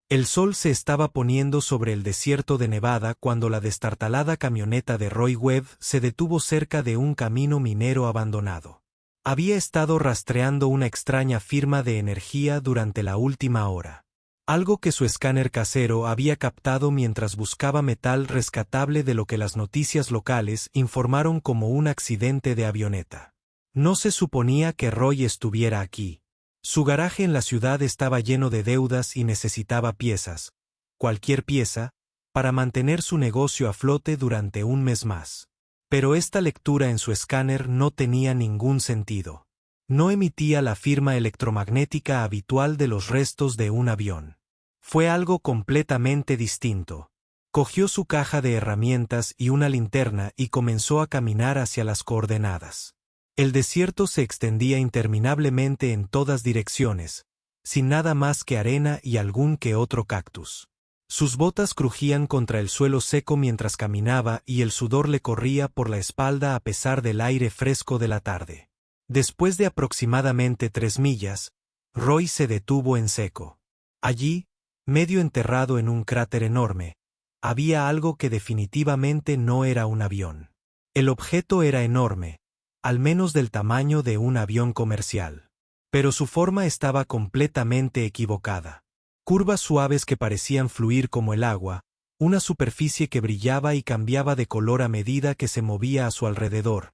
El sol se estaba poniendo sobre el desierto de Nevada cuando la destartalada camioneta de Roy Webb se detuvo cerca de un camino minero abandonado. Había estado rastreando una extraña firma de energía durante la última hora. Algo que su escáner casero había captado mientras buscaba metal rescatable de lo que las noticias locales informaron como un accidente de avioneta. No se suponía que Roy estuviera aquí. Su garaje en la ciudad estaba lleno de deudas y necesitaba piezas, cualquier pieza, para mantener su negocio a flote durante un mes más. Pero esta lectura en su escáner no tenía ningún sentido. No emitía la firma electromagnética habitual de los restos de un avión. Fue algo completamente distinto. Cogió su caja de herramientas y una linterna y comenzó a caminar hacia las coordenadas. El desierto se extendía interminablemente en todas direcciones, sin nada más que arena y algún que otro cactus. Sus botas crujían contra el suelo seco mientras caminaba y el sudor le corría por la espalda a pesar del aire fresco de la tarde. Después de aproximadamente 3 millas, Roy se detuvo en seco. Allí, medio enterrado en un cráter enorme, había algo que definitivamente no era un avión. El objeto era enorme, al menos del tamaño de un avión comercial. Pero su forma estaba completamente equivocada. Curvas suaves que parecían fluir como el agua, una superficie que brillaba y cambiaba de color a medida que se movía a su alrededor,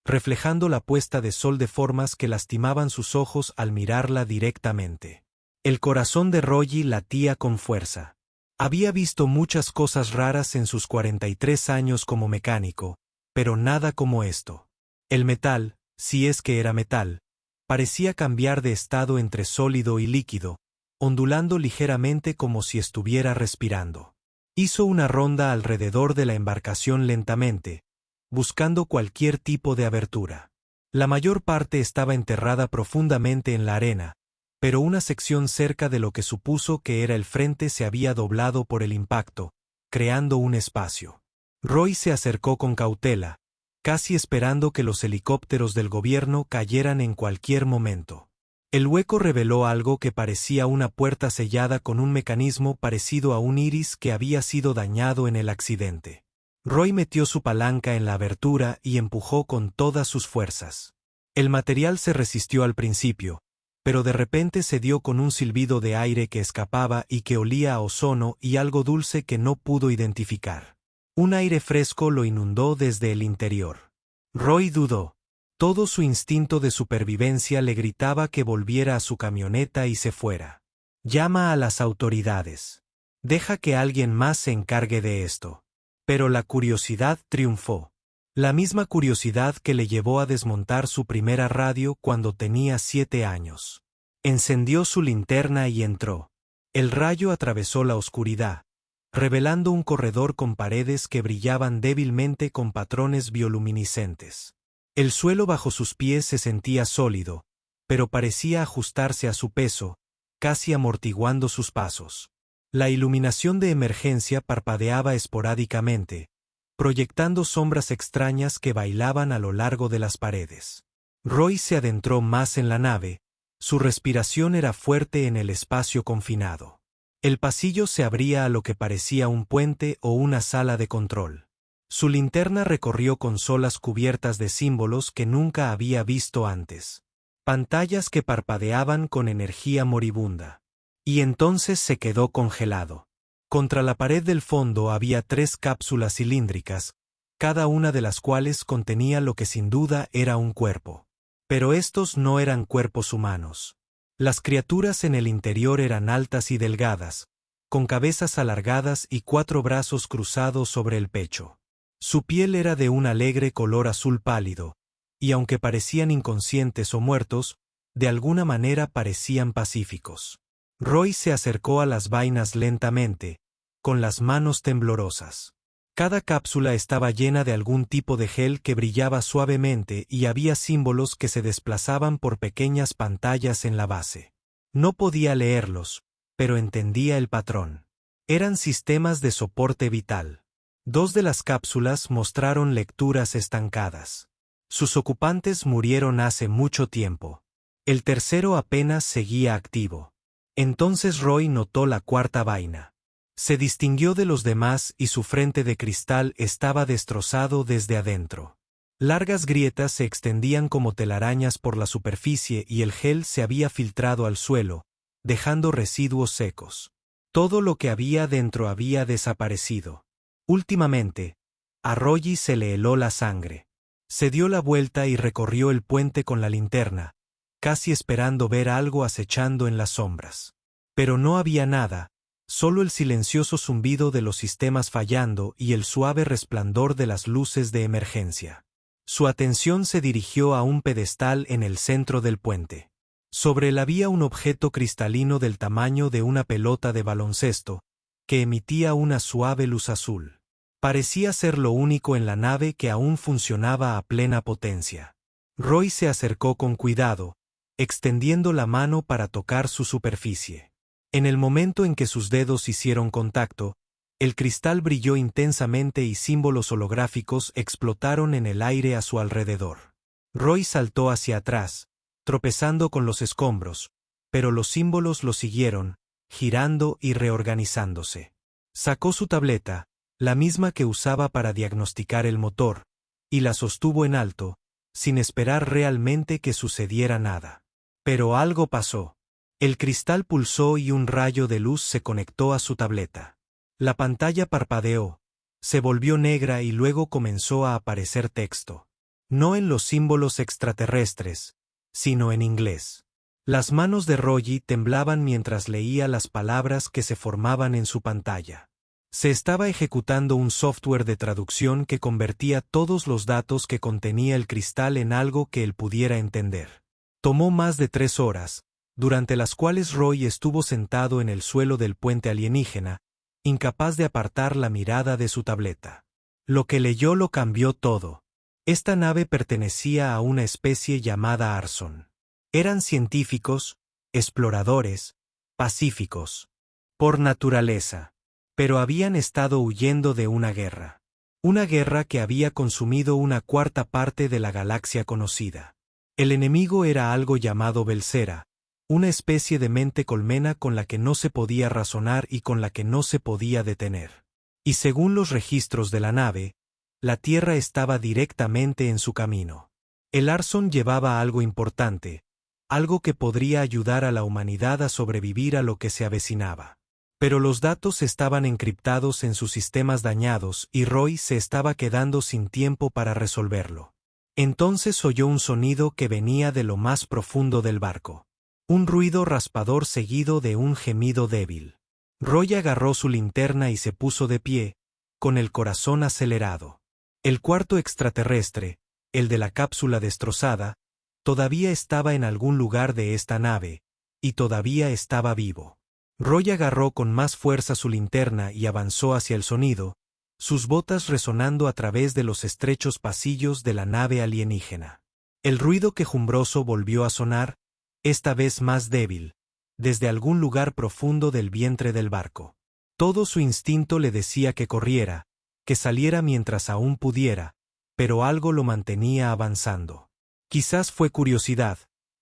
reflejando la puesta de sol de formas que lastimaban sus ojos al mirarla directamente. El corazón de Roy latía con fuerza. Había visto muchas cosas raras en sus 43 años como mecánico, pero nada como esto. El metal, si es que era metal, parecía cambiar de estado entre sólido y líquido, ondulando ligeramente como si estuviera respirando. Hizo una ronda alrededor de la embarcación lentamente, buscando cualquier tipo de abertura. La mayor parte estaba enterrada profundamente en la arena, pero una sección cerca de lo que supuso que era el frente se había doblado por el impacto, creando un espacio. Roy se acercó con cautela, casi esperando que los helicópteros del gobierno cayeran en cualquier momento. El hueco reveló algo que parecía una puerta sellada con un mecanismo parecido a un iris que había sido dañado en el accidente. Roy metió su palanca en la abertura y empujó con todas sus fuerzas. El material se resistió al principio, pero de repente se dio con un silbido de aire que escapaba y que olía a ozono y algo dulce que no pudo identificar. Un aire fresco lo inundó desde el interior. Roy dudó. Todo su instinto de supervivencia le gritaba que volviera a su camioneta y se fuera. Llama a las autoridades. Deja que alguien más se encargue de esto. Pero la curiosidad triunfó. La misma curiosidad que le llevó a desmontar su primera radio cuando tenía 7 años. Encendió su linterna y entró. El rayo atravesó la oscuridad, revelando un corredor con paredes que brillaban débilmente con patrones bioluminiscentes. El suelo bajo sus pies se sentía sólido, pero parecía ajustarse a su peso, casi amortiguando sus pasos. La iluminación de emergencia parpadeaba esporádicamente, proyectando sombras extrañas que bailaban a lo largo de las paredes. Roy se adentró más en la nave, su respiración era fuerte en el espacio confinado. El pasillo se abría a lo que parecía un puente o una sala de control. Su linterna recorrió consolas cubiertas de símbolos que nunca había visto antes. Pantallas que parpadeaban con energía moribunda. Y entonces se quedó congelado. Contra la pared del fondo había 3 cápsulas cilíndricas, cada una de las cuales contenía lo que sin duda era un cuerpo. Pero estos no eran cuerpos humanos. Las criaturas en el interior eran altas y delgadas, con cabezas alargadas y 4 brazos cruzados sobre el pecho. Su piel era de un alegre color azul pálido, y aunque parecían inconscientes o muertos, de alguna manera parecían pacíficos. Roy se acercó a las vainas lentamente, con las manos temblorosas. Cada cápsula estaba llena de algún tipo de gel que brillaba suavemente y había símbolos que se desplazaban por pequeñas pantallas en la base. No podía leerlos, pero entendía el patrón. Eran sistemas de soporte vital. 2 de las cápsulas mostraron lecturas estancadas. Sus ocupantes murieron hace mucho tiempo. El tercero apenas seguía activo. Entonces Roy notó la cuarta vaina. Se distinguió de los demás y su frente de cristal estaba destrozado desde adentro. Largas grietas se extendían como telarañas por la superficie y el gel se había filtrado al suelo, dejando residuos secos. Todo lo que había dentro había desaparecido. Últimamente, a Roy se le heló la sangre. Se dio la vuelta y recorrió el puente con la linterna, casi esperando ver algo acechando en las sombras. Pero no había nada, solo el silencioso zumbido de los sistemas fallando y el suave resplandor de las luces de emergencia. Su atención se dirigió a un pedestal en el centro del puente. Sobre él había un objeto cristalino del tamaño de una pelota de baloncesto, que emitía una suave luz azul. Parecía ser lo único en la nave que aún funcionaba a plena potencia. Roy se acercó con cuidado, extendiendo la mano para tocar su superficie. En el momento en que sus dedos hicieron contacto, el cristal brilló intensamente y símbolos holográficos explotaron en el aire a su alrededor. Roy saltó hacia atrás, tropezando con los escombros, pero los símbolos lo siguieron, girando y reorganizándose. Sacó su tableta, la misma que usaba para diagnosticar el motor, y la sostuvo en alto, sin esperar realmente que sucediera nada. Pero algo pasó. El cristal pulsó y un rayo de luz se conectó a su tableta. La pantalla parpadeó, se volvió negra y luego comenzó a aparecer texto. No en los símbolos extraterrestres, sino en inglés. Las manos de Roy temblaban mientras leía las palabras que se formaban en su pantalla. Se estaba ejecutando un software de traducción que convertía todos los datos que contenía el cristal en algo que él pudiera entender. Tomó más de 3 horas, durante las cuales Roy estuvo sentado en el suelo del puente alienígena, incapaz de apartar la mirada de su tableta. Lo que leyó lo cambió todo. Esta nave pertenecía a una especie llamada Arson. Eran científicos, exploradores, pacíficos, por naturaleza, pero habían estado huyendo de una guerra. Una guerra que había consumido una cuarta parte de la galaxia conocida. El enemigo era algo llamado Belcera, una especie de mente colmena con la que no se podía razonar y con la que no se podía detener. Y según los registros de la nave, la Tierra estaba directamente en su camino. El Arson llevaba algo importante, algo que podría ayudar a la humanidad a sobrevivir a lo que se avecinaba. Pero los datos estaban encriptados en sus sistemas dañados y Roy se estaba quedando sin tiempo para resolverlo. Entonces oyó un sonido que venía de lo más profundo del barco. Un ruido raspador seguido de un gemido débil. Roy agarró su linterna y se puso de pie, con el corazón acelerado. El cuarto extraterrestre, el de la cápsula destrozada, todavía estaba en algún lugar de esta nave, y todavía estaba vivo. Roy agarró con más fuerza su linterna y avanzó hacia el sonido, sus botas resonando a través de los estrechos pasillos de la nave alienígena. El ruido quejumbroso volvió a sonar, esta vez más débil, desde algún lugar profundo del vientre del barco. Todo su instinto le decía que corriera, que saliera mientras aún pudiera, pero algo lo mantenía avanzando. Quizás fue curiosidad,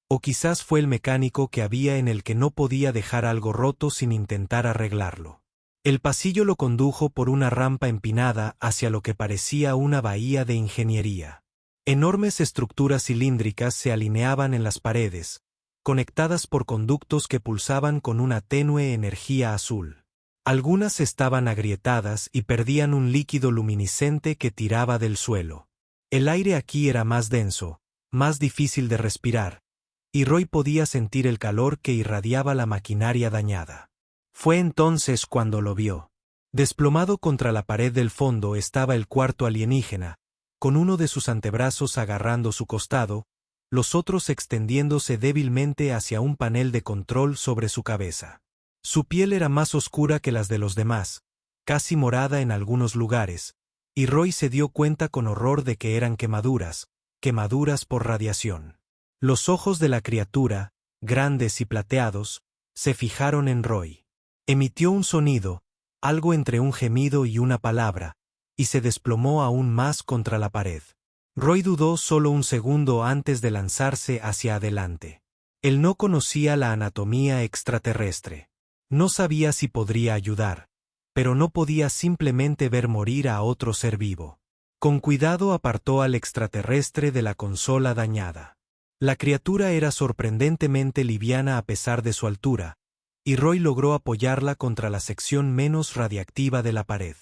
o quizás fue el mecánico que había en el que no podía dejar algo roto sin intentar arreglarlo. El pasillo lo condujo por una rampa empinada hacia lo que parecía una bahía de ingeniería. Enormes estructuras cilíndricas se alineaban en las paredes, conectadas por conductos que pulsaban con una tenue energía azul. Algunas estaban agrietadas y perdían un líquido luminiscente que tiraba del suelo. El aire aquí era más denso, más difícil de respirar, y Roy podía sentir el calor que irradiaba la maquinaria dañada. Fue entonces cuando lo vio. Desplomado contra la pared del fondo estaba el cuarto alienígena, con uno de sus antebrazos agarrando su costado, los otros extendiéndose débilmente hacia un panel de control sobre su cabeza. Su piel era más oscura que las de los demás, casi morada en algunos lugares, y Roy se dio cuenta con horror de que eran quemaduras por radiación. Los ojos de la criatura, grandes y plateados, se fijaron en Roy. Emitió un sonido, algo entre un gemido y una palabra, y se desplomó aún más contra la pared. Roy dudó solo un segundo antes de lanzarse hacia adelante. Él no conocía la anatomía extraterrestre. No sabía si podría ayudar, pero no podía simplemente ver morir a otro ser vivo. Con cuidado apartó al extraterrestre de la consola dañada. La criatura era sorprendentemente liviana a pesar de su altura, y Roy logró apoyarla contra la sección menos radiactiva de la pared.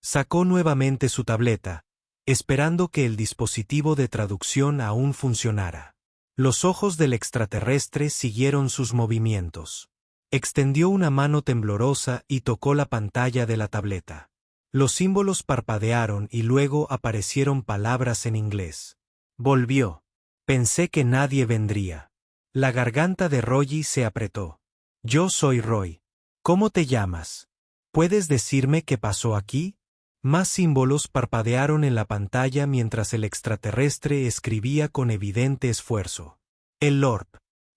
Sacó nuevamente su tableta, esperando que el dispositivo de traducción aún funcionara. Los ojos del extraterrestre siguieron sus movimientos. Extendió una mano temblorosa y tocó la pantalla de la tableta. Los símbolos parpadearon y luego aparecieron palabras en inglés. Volvió. Pensé que nadie vendría. La garganta de Roy se apretó. Yo soy Roy. ¿Cómo te llamas? ¿Puedes decirme qué pasó aquí? Más símbolos parpadearon en la pantalla mientras el extraterrestre escribía con evidente esfuerzo. El Lord.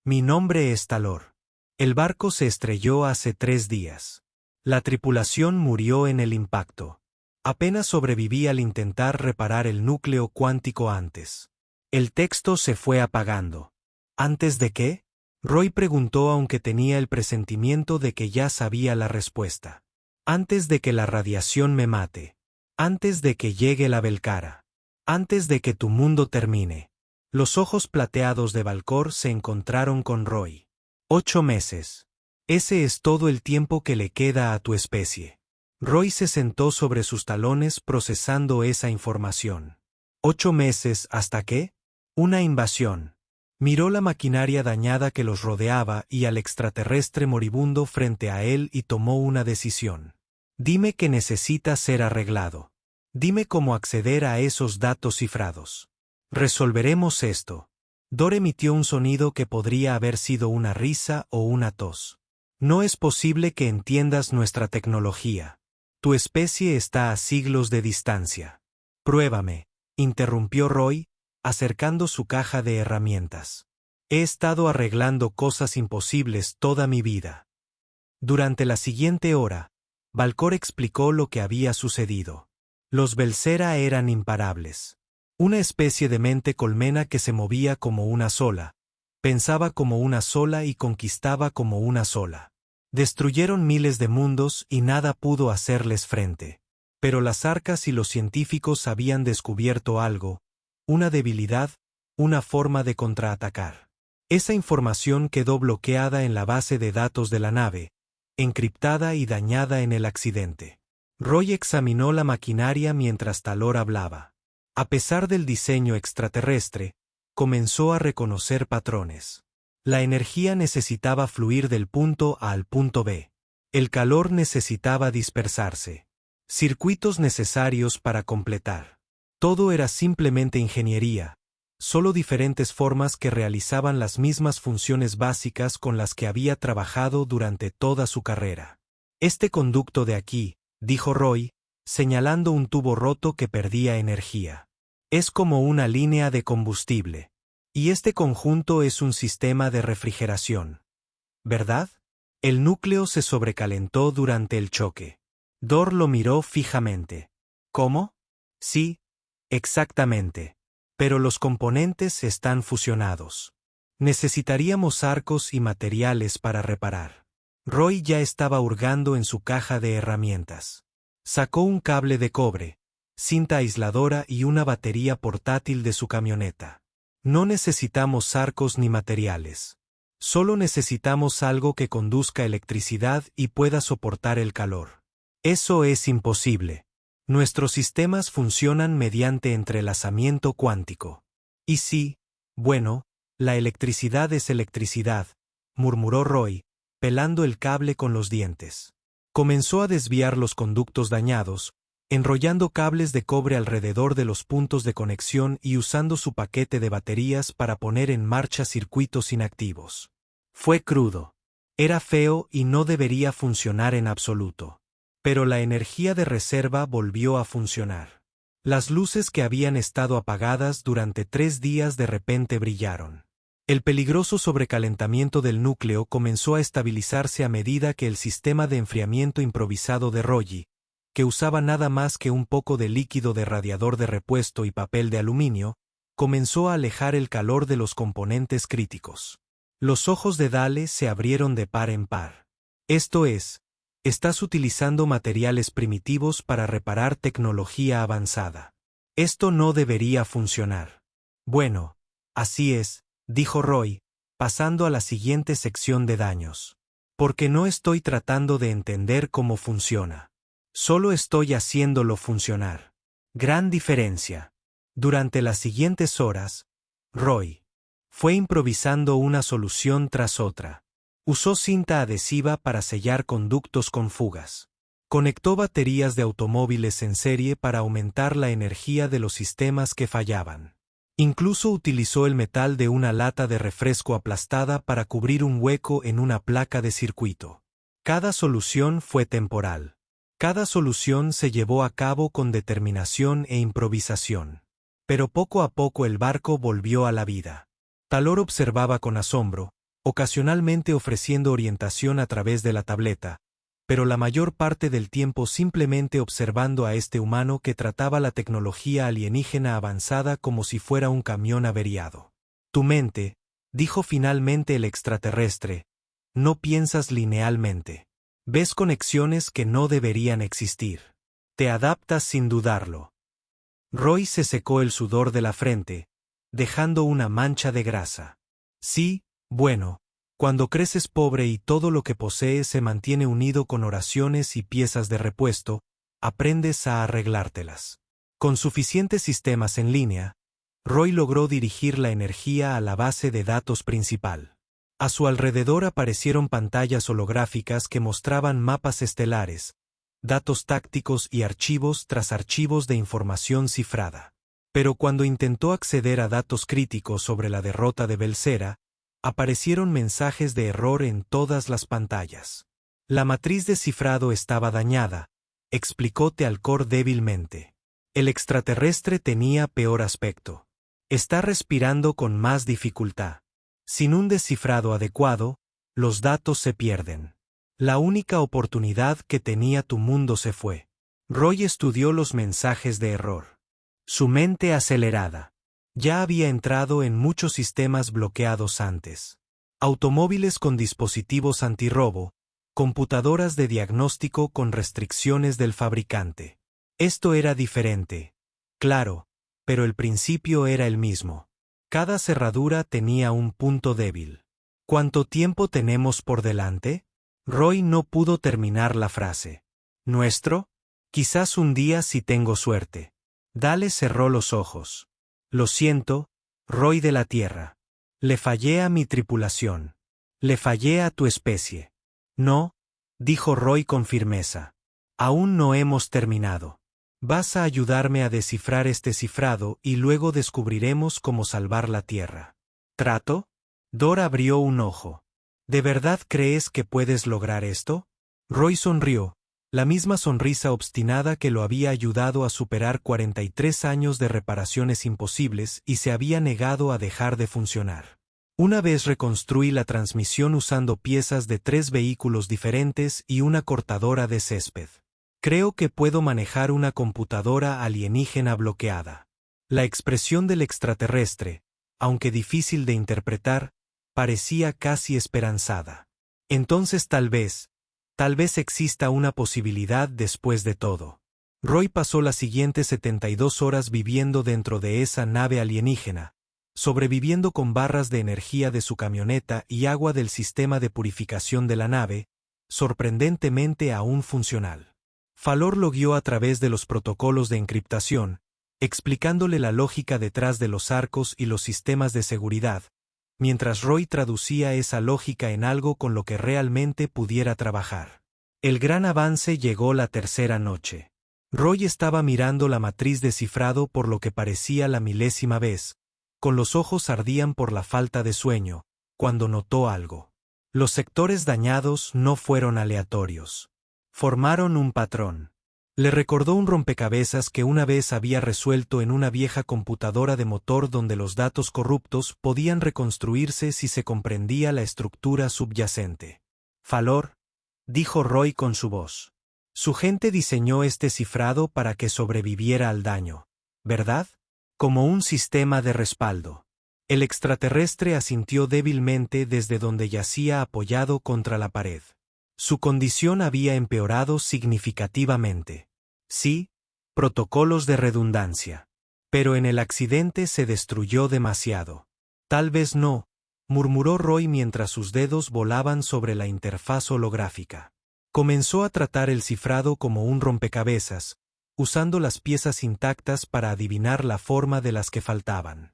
Mi nombre es Talor. El barco se estrelló hace 3 días. La tripulación murió en el impacto. Apenas sobreviví al intentar reparar el núcleo cuántico antes. El texto se fue apagando. ¿Antes de qué? Roy preguntó aunque tenía el presentimiento de que ya sabía la respuesta. Antes de que la radiación me mate. Antes de que llegue la Belcara. Antes de que tu mundo termine. Los ojos plateados de Valcor se encontraron con Roy. 8 meses. Ese es todo el tiempo que le queda a tu especie. Roy se sentó sobre sus talones procesando esa información. 8 meses ¿hasta qué? Una invasión. Miró la maquinaria dañada que los rodeaba y al extraterrestre moribundo frente a él y tomó una decisión. Dime que necesita ser arreglado. Dime cómo acceder a esos datos cifrados. Resolveremos esto. Dor emitió un sonido que podría haber sido una risa o una tos. No es posible que entiendas nuestra tecnología. Tu especie está a siglos de distancia. Pruébame, interrumpió Roy, acercando su caja de herramientas. He estado arreglando cosas imposibles toda mi vida. Durante la siguiente hora, Valcor explicó lo que había sucedido. Los Belcera eran imparables. Una especie de mente colmena que se movía como una sola, pensaba como una sola y conquistaba como una sola. Destruyeron miles de mundos y nada pudo hacerles frente. Pero las arcas y los científicos habían descubierto algo, una debilidad, una forma de contraatacar. Esa información quedó bloqueada en la base de datos de la nave, encriptada y dañada en el accidente. Roy examinó la maquinaria mientras Talor hablaba. A pesar del diseño extraterrestre, comenzó a reconocer patrones. La energía necesitaba fluir del punto A al punto B. El calor necesitaba dispersarse. Circuitos necesarios para completar. Todo era simplemente ingeniería, solo diferentes formas que realizaban las mismas funciones básicas con las que había trabajado durante toda su carrera. Este conducto de aquí, dijo Roy, señalando un tubo roto que perdía energía. Es como una línea de combustible. Y este conjunto es un sistema de refrigeración. ¿Verdad? El núcleo se sobrecalentó durante el choque. Dor lo miró fijamente. ¿Cómo? Sí, exactamente. Pero los componentes están fusionados. Necesitaríamos arcos y materiales para reparar. Roy ya estaba hurgando en su caja de herramientas. Sacó un cable de cobre, cinta aisladora y una batería portátil de su camioneta. No necesitamos arcos ni materiales. Solo necesitamos algo que conduzca electricidad y pueda soportar el calor. Eso es imposible. Nuestros sistemas funcionan mediante entrelazamiento cuántico. Y sí, bueno, la electricidad es electricidad, murmuró Roy, pelando el cable con los dientes. Comenzó a desviar los conductos dañados, enrollando cables de cobre alrededor de los puntos de conexión y usando su paquete de baterías para poner en marcha circuitos inactivos. Fue crudo. Era feo y no debería funcionar en absoluto. Pero la energía de reserva volvió a funcionar. Las luces que habían estado apagadas durante 3 días de repente brillaron. El peligroso sobrecalentamiento del núcleo comenzó a estabilizarse a medida que el sistema de enfriamiento improvisado de Roy, que usaba nada más que un poco de líquido de radiador de repuesto y papel de aluminio, comenzó a alejar el calor de los componentes críticos. Los ojos de Dale se abrieron de par en par. Esto es, estás utilizando materiales primitivos para reparar tecnología avanzada. Esto no debería funcionar. Bueno, así es, dijo Roy, pasando a la siguiente sección de daños. Porque no estoy tratando de entender cómo funciona. Solo estoy haciéndolo funcionar. Gran diferencia. Durante las siguientes horas, Roy fue improvisando una solución tras otra. Usó cinta adhesiva para sellar conductos con fugas. Conectó baterías de automóviles en serie para aumentar la energía de los sistemas que fallaban. Incluso utilizó el metal de una lata de refresco aplastada para cubrir un hueco en una placa de circuito. Cada solución fue temporal. Cada solución se llevó a cabo con determinación e improvisación. Pero poco a poco el barco volvió a la vida. Talor observaba con asombro, ocasionalmente ofreciendo orientación a través de la tableta, pero la mayor parte del tiempo simplemente observando a este humano que trataba la tecnología alienígena avanzada como si fuera un camión averiado. Tu mente, dijo finalmente el extraterrestre, no piensas linealmente. Ves conexiones que no deberían existir. Te adaptas sin dudarlo. Roy se secó el sudor de la frente, dejando una mancha de grasa. Sí, bueno, cuando creces pobre y todo lo que posees se mantiene unido con oraciones y piezas de repuesto, aprendes a arreglártelas. Con suficientes sistemas en línea, Roy logró dirigir la energía a la base de datos principal. A su alrededor aparecieron pantallas holográficas que mostraban mapas estelares, datos tácticos y archivos tras archivos de información cifrada. Pero cuando intentó acceder a datos críticos sobre la derrota de Belcera, aparecieron mensajes de error en todas las pantallas. La matriz de cifrado estaba dañada, explicó Teal'c débilmente. El extraterrestre tenía peor aspecto. Está respirando con más dificultad. Sin un descifrado adecuado, los datos se pierden. La única oportunidad que tenía tu mundo se fue. Roy estudió los mensajes de error. Su mente acelerada. Ya había entrado en muchos sistemas bloqueados antes. Automóviles con dispositivos antirrobo, computadoras de diagnóstico con restricciones del fabricante. Esto era diferente. Claro, pero el principio era el mismo. Cada cerradura tenía un punto débil. ¿Cuánto tiempo tenemos por delante? Roy no pudo terminar la frase. ¿Nuestro? Quizás un día si tengo suerte. Dale cerró los ojos. Lo siento, Roy de la Tierra. Le fallé a mi tripulación. Le fallé a tu especie. No, dijo Roy con firmeza. Aún no hemos terminado. Vas a ayudarme a descifrar este cifrado y luego descubriremos cómo salvar la Tierra. ¿Trato? Dor abrió un ojo. ¿De verdad crees que puedes lograr esto? Roy sonrió, la misma sonrisa obstinada que lo había ayudado a superar 43 años de reparaciones imposibles y se había negado a dejar de funcionar. Una vez reconstruí la transmisión usando piezas de 3 vehículos diferentes y una cortadora de césped. Creo que puedo manejar una computadora alienígena bloqueada. La expresión del extraterrestre, aunque difícil de interpretar, parecía casi esperanzada. Entonces tal vez exista una posibilidad después de todo. Roy pasó las siguientes 72 horas viviendo dentro de esa nave alienígena, sobreviviendo con barras de energía de su camioneta y agua del sistema de purificación de la nave, sorprendentemente aún funcional. Falor lo guió a través de los protocolos de encriptación, explicándole la lógica detrás de los arcos y los sistemas de seguridad, mientras Roy traducía esa lógica en algo con lo que realmente pudiera trabajar. El gran avance llegó la tercera noche. Roy estaba mirando la matriz de cifrado por lo que parecía la milésima vez, con los ojos ardían por la falta de sueño, cuando notó algo. Los sectores dañados no fueron aleatorios. Formaron un patrón. Le recordó un rompecabezas que una vez había resuelto en una vieja computadora de motor donde los datos corruptos podían reconstruirse si se comprendía la estructura subyacente. Falor, dijo Roy con su voz. Su gente diseñó este cifrado para que sobreviviera al daño, ¿verdad? Como un sistema de respaldo. El extraterrestre asintió débilmente desde donde yacía apoyado contra la pared. Su condición había empeorado significativamente. Sí, protocolos de redundancia. Pero en el accidente se destruyó demasiado. Tal vez no, murmuró Roy mientras sus dedos volaban sobre la interfaz holográfica. Comenzó a tratar el cifrado como un rompecabezas, usando las piezas intactas para adivinar la forma de las que faltaban.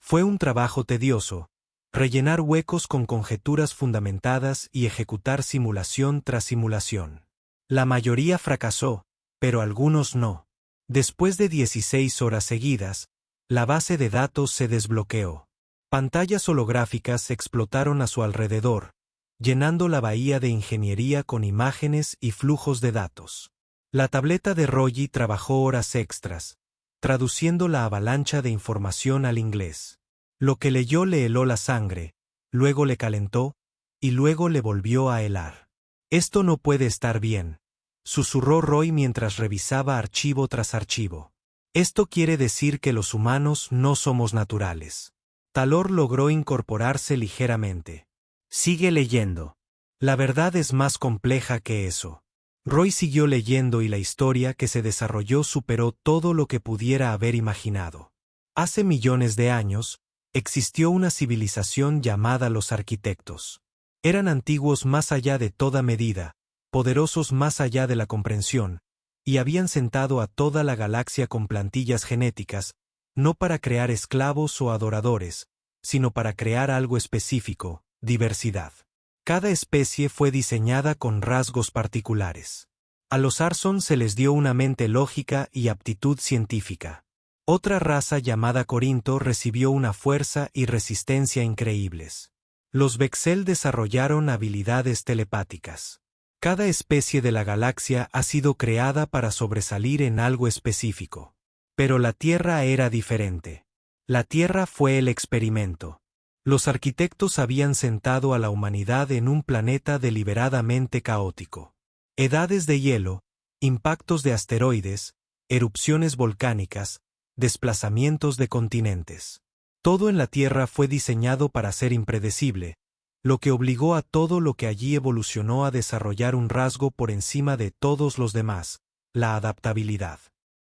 Fue un trabajo tedioso, rellenar huecos con conjeturas fundamentadas y ejecutar simulación tras simulación. La mayoría fracasó, pero algunos no. Después de 16 horas seguidas, la base de datos se desbloqueó. Pantallas holográficas explotaron a su alrededor, llenando la bahía de ingeniería con imágenes y flujos de datos. La tableta de Roy trabajó horas extras, traduciendo la avalancha de información al inglés. Lo que leyó le heló la sangre, luego le calentó, y luego le volvió a helar. Esto no puede estar bien, susurró Roy mientras revisaba archivo tras archivo. Esto quiere decir que los humanos no somos naturales. Talor logró incorporarse ligeramente. Sigue leyendo. La verdad es más compleja que eso. Roy siguió leyendo y la historia que se desarrolló superó todo lo que pudiera haber imaginado. Hace millones de años, existió una civilización llamada los arquitectos. Eran antiguos más allá de toda medida, poderosos más allá de la comprensión, y habían sentado a toda la galaxia con plantillas genéticas, no para crear esclavos o adoradores, sino para crear algo específico, diversidad. Cada especie fue diseñada con rasgos particulares. A los Arson se les dio una mente lógica y aptitud científica. Otra raza llamada Corinto recibió una fuerza y resistencia increíbles. Los Bexel desarrollaron habilidades telepáticas. Cada especie de la galaxia ha sido creada para sobresalir en algo específico. Pero la Tierra era diferente. La Tierra fue el experimento. Los arquitectos habían sentado a la humanidad en un planeta deliberadamente caótico. Edades de hielo, impactos de asteroides, erupciones volcánicas, desplazamientos de continentes. Todo en la Tierra fue diseñado para ser impredecible, lo que obligó a todo lo que allí evolucionó a desarrollar un rasgo por encima de todos los demás, la adaptabilidad.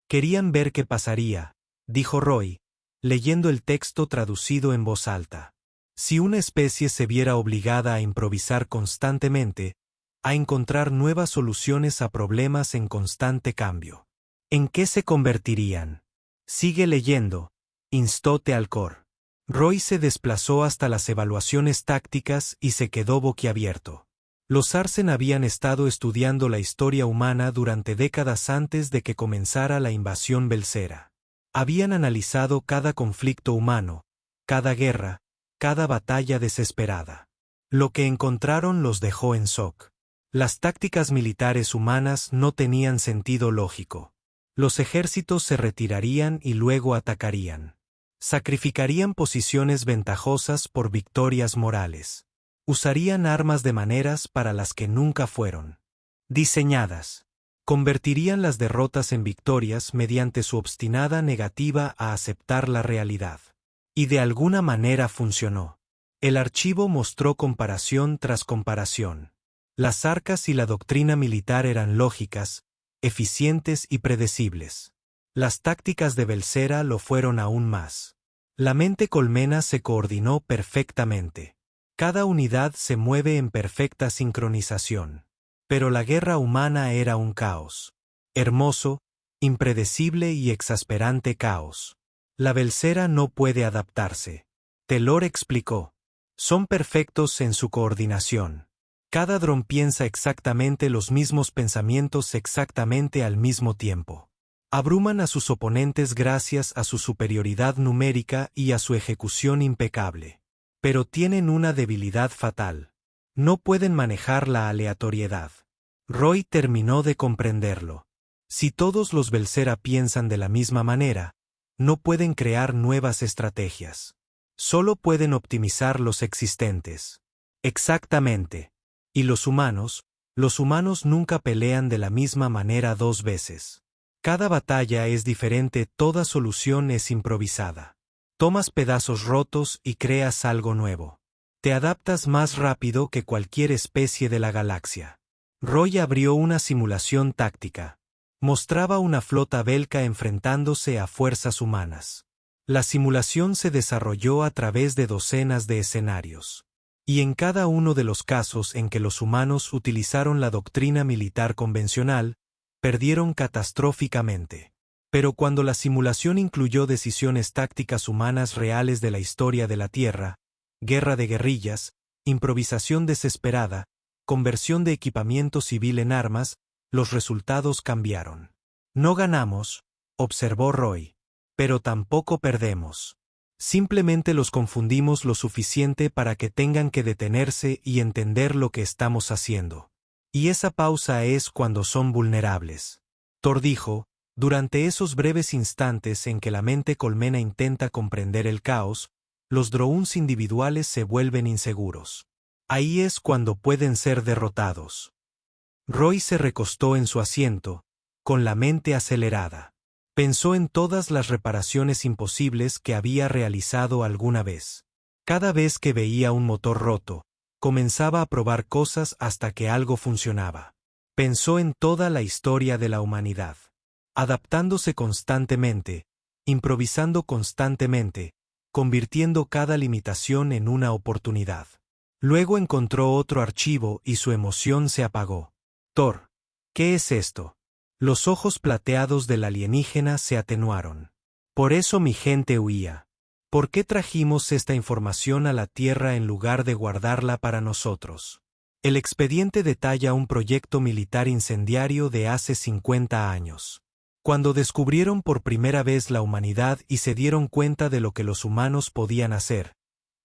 Querían ver qué pasaría, dijo Roy, leyendo el texto traducido en voz alta. Si una especie se viera obligada a improvisar constantemente, a encontrar nuevas soluciones a problemas en constante cambio. ¿En qué se convertirían? Sigue leyendo, instó Teal'c. Roy se desplazó hasta las evaluaciones tácticas y se quedó boquiabierto. Los Arsen habían estado estudiando la historia humana durante décadas antes de que comenzara la invasión Belcera. Habían analizado cada conflicto humano, cada guerra, cada batalla desesperada. Lo que encontraron los dejó en shock. Las tácticas militares humanas no tenían sentido lógico. Los ejércitos se retirarían y luego atacarían. Sacrificarían posiciones ventajosas por victorias morales. Usarían armas de maneras para las que nunca fueron diseñadas. Convertirían las derrotas en victorias mediante su obstinada negativa a aceptar la realidad. Y de alguna manera funcionó. El archivo mostró comparación tras comparación. Las arcas y la doctrina militar eran lógicas, eficientes y predecibles. Las tácticas de Belcera lo fueron aún más. La mente colmena se coordinó perfectamente. Cada unidad se mueve en perfecta sincronización. Pero la guerra humana era un caos. Hermoso, impredecible y exasperante caos. La Belcera no puede adaptarse. Telor explicó. Son perfectos en su coordinación. Cada dron piensa exactamente los mismos pensamientos exactamente al mismo tiempo. Abruman a sus oponentes gracias a su superioridad numérica y a su ejecución impecable. Pero tienen una debilidad fatal. No pueden manejar la aleatoriedad. Roy terminó de comprenderlo. Si todos los Belcera piensan de la misma manera, no pueden crear nuevas estrategias. Solo pueden optimizar los existentes. Exactamente. Y los humanos nunca pelean de la misma manera dos veces. Cada batalla es diferente, toda solución es improvisada. Tomas pedazos rotos y creas algo nuevo. Te adaptas más rápido que cualquier especie de la galaxia. Roy abrió una simulación táctica. Mostraba una flota Belka enfrentándose a fuerzas humanas. La simulación se desarrolló a través de docenas de escenarios. Y en cada uno de los casos en que los humanos utilizaron la doctrina militar convencional, perdieron catastróficamente. Pero cuando la simulación incluyó decisiones tácticas humanas reales de la historia de la Tierra, guerra de guerrillas, improvisación desesperada, conversión de equipamiento civil en armas, los resultados cambiaron. No ganamos, observó Roy. Pero tampoco perdemos. Simplemente los confundimos lo suficiente para que tengan que detenerse y entender lo que estamos haciendo. Y esa pausa es cuando son vulnerables. Thor dijo, durante esos breves instantes en que la mente colmena intenta comprender el caos, los drones individuales se vuelven inseguros. Ahí es cuando pueden ser derrotados. Roy se recostó en su asiento, con la mente acelerada. Pensó en todas las reparaciones imposibles que había realizado alguna vez. Cada vez que veía un motor roto, comenzaba a probar cosas hasta que algo funcionaba. Pensó en toda la historia de la humanidad. Adaptándose constantemente, improvisando constantemente, convirtiendo cada limitación en una oportunidad. Luego encontró otro archivo y su emoción se apagó. Thor, ¿qué es esto? Los ojos plateados del alienígena se atenuaron. Por eso mi gente huía. ¿Por qué trajimos esta información a la Tierra en lugar de guardarla para nosotros? El expediente detalla un proyecto militar incendiario de hace 50 años. Cuando descubrieron por primera vez la humanidad y se dieron cuenta de lo que los humanos podían hacer,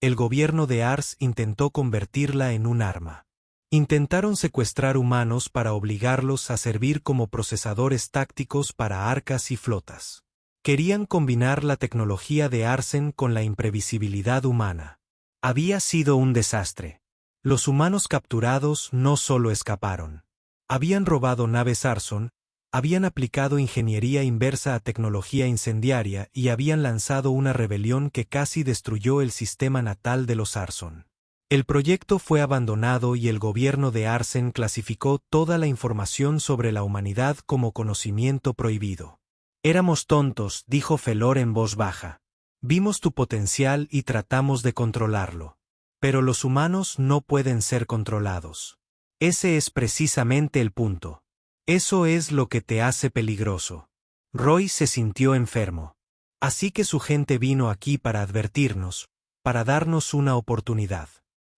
el gobierno de Ars intentó convertirla en un arma. Intentaron secuestrar humanos para obligarlos a servir como procesadores tácticos para arcas y flotas. Querían combinar la tecnología de Arsen con la imprevisibilidad humana. Había sido un desastre. Los humanos capturados no solo escaparon. Habían robado naves Arson, habían aplicado ingeniería inversa a tecnología incendiaria y habían lanzado una rebelión que casi destruyó el sistema natal de los Arson. El proyecto fue abandonado y el gobierno de Arsen clasificó toda la información sobre la humanidad como conocimiento prohibido. Éramos tontos, dijo Felor en voz baja. Vimos tu potencial y tratamos de controlarlo. Pero los humanos no pueden ser controlados. Ese es precisamente el punto. Eso es lo que te hace peligroso. Roy se sintió enfermo. Así que su gente vino aquí para advertirnos, para darnos una oportunidad.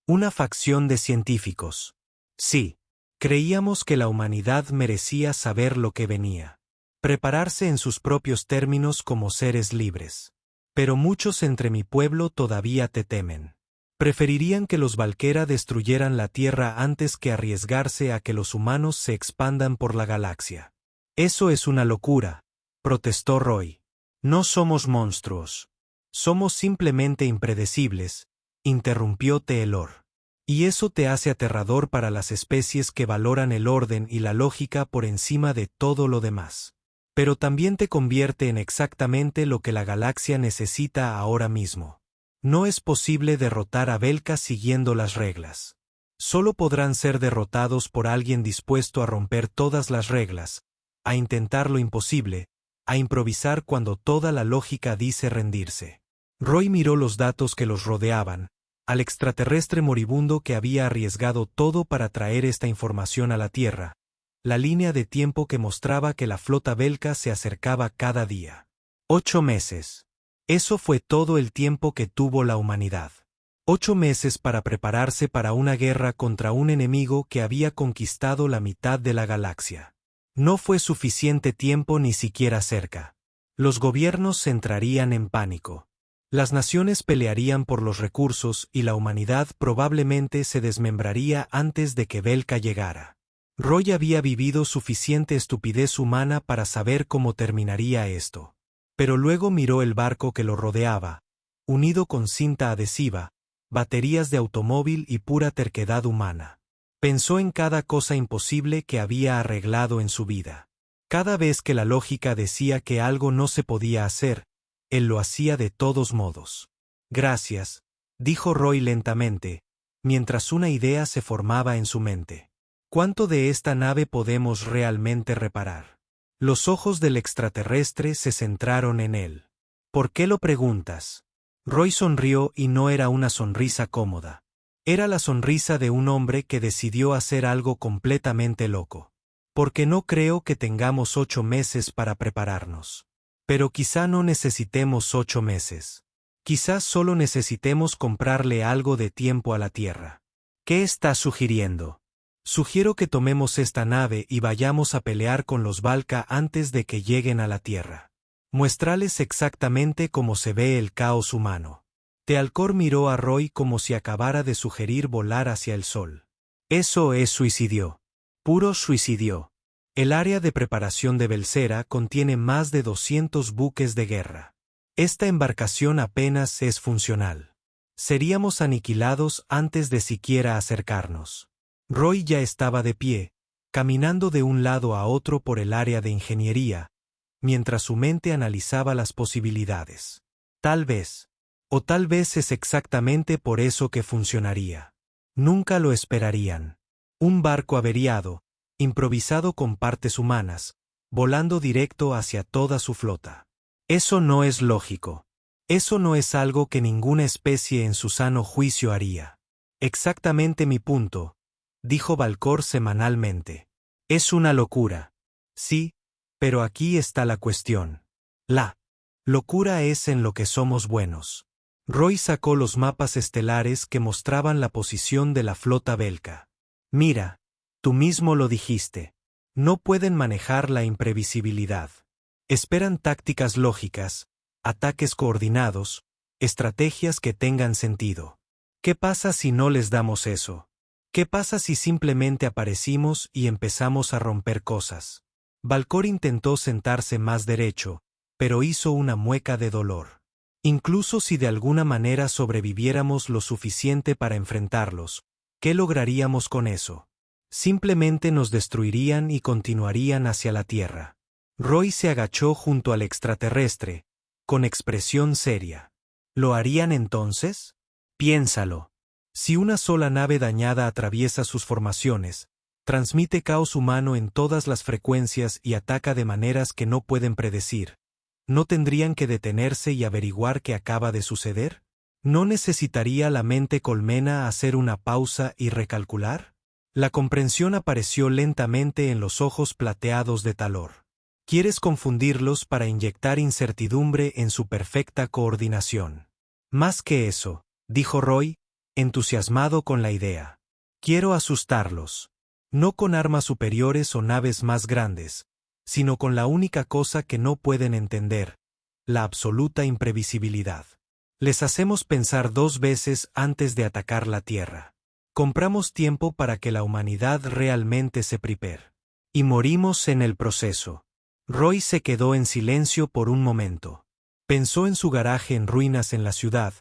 Una facción de científicos. Sí, creíamos que la humanidad merecía saber lo que venía. Prepararse en sus propios términos como seres libres. Pero muchos entre mi pueblo todavía te temen. Preferirían que los Valkyra destruyeran la Tierra antes que arriesgarse a que los humanos se expandan por la galaxia. Eso es una locura, protestó Roy. No somos monstruos. Somos simplemente impredecibles, interrumpió Teelor. Y eso te hace aterrador para las especies que valoran el orden y la lógica por encima de todo lo demás. Pero también te convierte en exactamente lo que la galaxia necesita ahora mismo. No es posible derrotar a Belka siguiendo las reglas. Solo podrán ser derrotados por alguien dispuesto a romper todas las reglas, a intentar lo imposible, a improvisar cuando toda la lógica dice rendirse. Roy miró los datos que los rodeaban, al extraterrestre moribundo que había arriesgado todo para traer esta información a la Tierra, la línea de tiempo que mostraba que la flota Belka se acercaba cada día. 8 meses. Eso fue todo el tiempo que tuvo la humanidad. 8 meses para prepararse para una guerra contra un enemigo que había conquistado la mitad de la galaxia. No fue suficiente tiempo ni siquiera cerca. Los gobiernos entrarían en pánico. Las naciones pelearían por los recursos y la humanidad probablemente se desmembraría antes de que Belka llegara. Roy había vivido suficiente estupidez humana para saber cómo terminaría esto. Pero luego miró el barco que lo rodeaba, unido con cinta adhesiva, baterías de automóvil y pura terquedad humana. Pensó en cada cosa imposible que había arreglado en su vida. Cada vez que la lógica decía que algo no se podía hacer, él lo hacía de todos modos. Gracias, dijo Roy lentamente, mientras una idea se formaba en su mente. ¿Cuánto de esta nave podemos realmente reparar? Los ojos del extraterrestre se centraron en él. ¿Por qué lo preguntas? Roy sonrió y no era una sonrisa cómoda. Era la sonrisa de un hombre que decidió hacer algo completamente loco. Porque no creo que tengamos 8 meses para prepararnos. Pero quizá no necesitemos 8 meses. Quizás solo necesitemos comprarle algo de tiempo a la Tierra. ¿Qué estás sugiriendo? Sugiero que tomemos esta nave y vayamos a pelear con los Valka antes de que lleguen a la Tierra. Muéstrales exactamente cómo se ve el caos humano. Teal'c miró a Roy como si acabara de sugerir volar hacia el sol. Eso es suicidio. Puro suicidio. El área de preparación de Belcera contiene más de 200 buques de guerra. Esta embarcación apenas es funcional. Seríamos aniquilados antes de siquiera acercarnos. Roy ya estaba de pie, caminando de un lado a otro por el área de ingeniería, mientras su mente analizaba las posibilidades. Tal vez. O tal vez es exactamente por eso que funcionaría. Nunca lo esperarían. Un barco averiado, improvisado con partes humanas, volando directo hacia toda su flota. Eso no es lógico. Eso no es algo que ninguna especie en su sano juicio haría. Exactamente mi punto, dijo Valcor semanalmente. Es una locura. Sí, pero aquí está la cuestión. La locura es en lo que somos buenos. Roy sacó los mapas estelares que mostraban la posición de la flota Belka. Mira, tú mismo lo dijiste. No pueden manejar la imprevisibilidad. Esperan tácticas lógicas, ataques coordinados, estrategias que tengan sentido. ¿Qué pasa si no les damos eso? ¿Qué pasa si simplemente aparecimos y empezamos a romper cosas? Valcor intentó sentarse más derecho, pero hizo una mueca de dolor. Incluso si de alguna manera sobreviviéramos lo suficiente para enfrentarlos, ¿qué lograríamos con eso? Simplemente nos destruirían y continuarían hacia la Tierra. Roy se agachó junto al extraterrestre, con expresión seria. ¿Lo harían entonces? Piénsalo. Si una sola nave dañada atraviesa sus formaciones, transmite caos humano en todas las frecuencias y ataca de maneras que no pueden predecir, ¿no tendrían que detenerse y averiguar qué acaba de suceder? ¿No necesitaría la mente colmena hacer una pausa y recalcular? La comprensión apareció lentamente en los ojos plateados de Talor. Quieres confundirlos para inyectar incertidumbre en su perfecta coordinación. Más que eso, dijo Roy, entusiasmado con la idea. Quiero asustarlos. No con armas superiores o naves más grandes, sino con la única cosa que no pueden entender, la absoluta imprevisibilidad. Les hacemos pensar 2 veces antes de atacar la Tierra. Compramos tiempo para que la humanidad realmente se prepare. Y morimos en el proceso. Roy se quedó en silencio por un momento. Pensó en su garaje en ruinas en la ciudad,